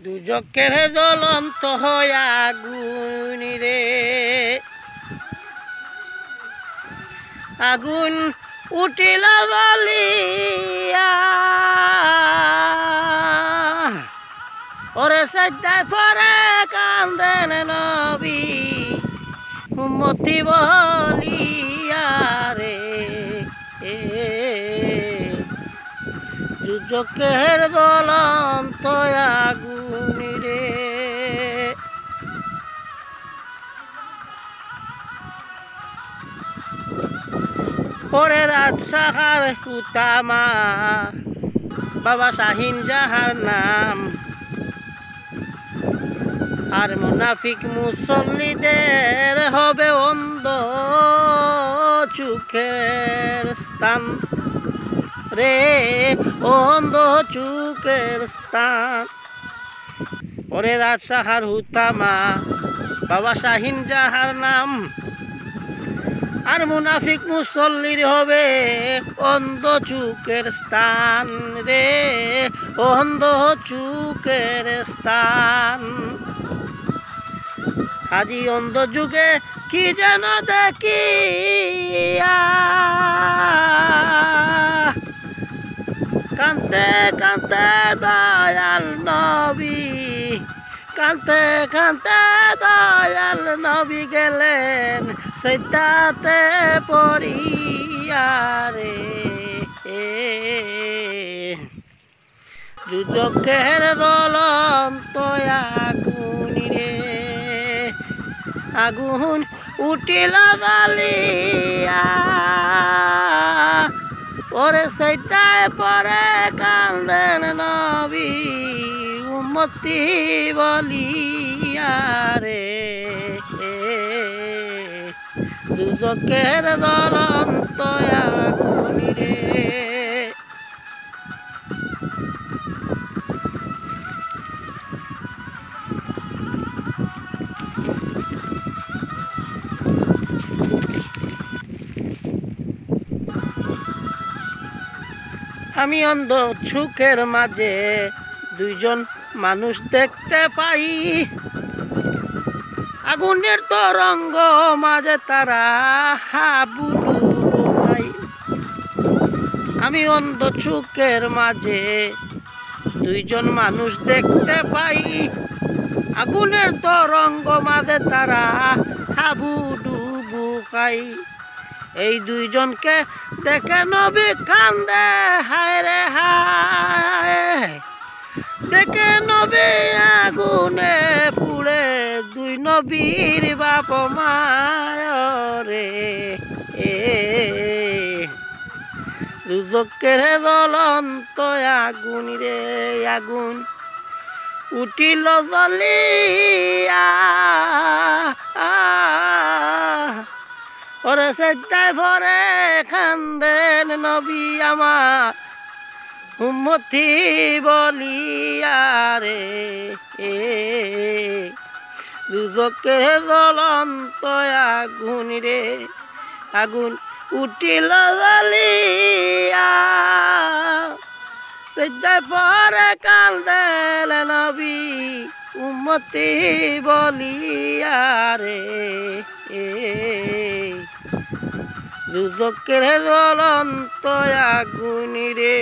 দুজকের জ্বলন্ত হয়া আগুন রে, আগুন উঠিল জ্বলিয়া, ওরে সাজদায় পরে কান্দেন নবী উম্মতি বলিয়া রে। দুজকের জ্বলন্ত আগুন রে, পরে রাজশাহার উতামা বাবা শাহিন যাহার নাম, আর মুনাফিক মুসল্লিদের হবে অন্ধ চোখের স্থান রে, অন্ধ চোখের স্থান। পরে রাজশাহার হুতামা বাবা শাহিন যাহার নাম, আর মুনাফিক মুসল্লির হবে অন্ধ চোখের স্থান রে, অন্ধ চোখের স্থান। আজি অন্ধ যুগে কি যেন দেখি, কান্তে কান্তে দয়াল নবী, কান্তে কান্তে দয়াল নবী গেলেন সেটাতে পড়িয়া রে। দুজকের জ্বলন্ত আগুন রে, আগুন উঠিল জ্বলিয়া, ওরে সেটায় পরে কান্দেন নবী উম্মতি বলিয়া রে। দুজকের জ্বলন্ত আগুন রে, আমি অন্ধ চোখের মাঝে দুইজন মানুষ দেখতে পাই, আগুনের তরঙ্গ মাঝে তারা হাবুডুবু খাই। আমি অন্ধ চোখের মাঝে দুইজন মানুষ দেখতে পাই, আগুনের তরঙ্গ মাঝে তারা হাবুডুবু খাই। এই দুইজনকে দেখে নবী কান্দে হায় রে হায়, দেখে নবী আগুনে পুড়ে দুই নবীর বাপ মায় রে। দুজকের জ্বলন্ত আগুন রে, আগুন উঠিল জ্বলিয়া, ওরে সেজদায় পরে কান্দেন নবী আমার উম্মতি বলিয়া রে। দুজকের জ্বলন্ত আগুন রে, আগুন উঠিল জ্বলিয়া, সেজদায় পরে কান্দেন নবী উম্মতি বলিয়া রে। দুজকের জ্বলন্ত আগুন রে।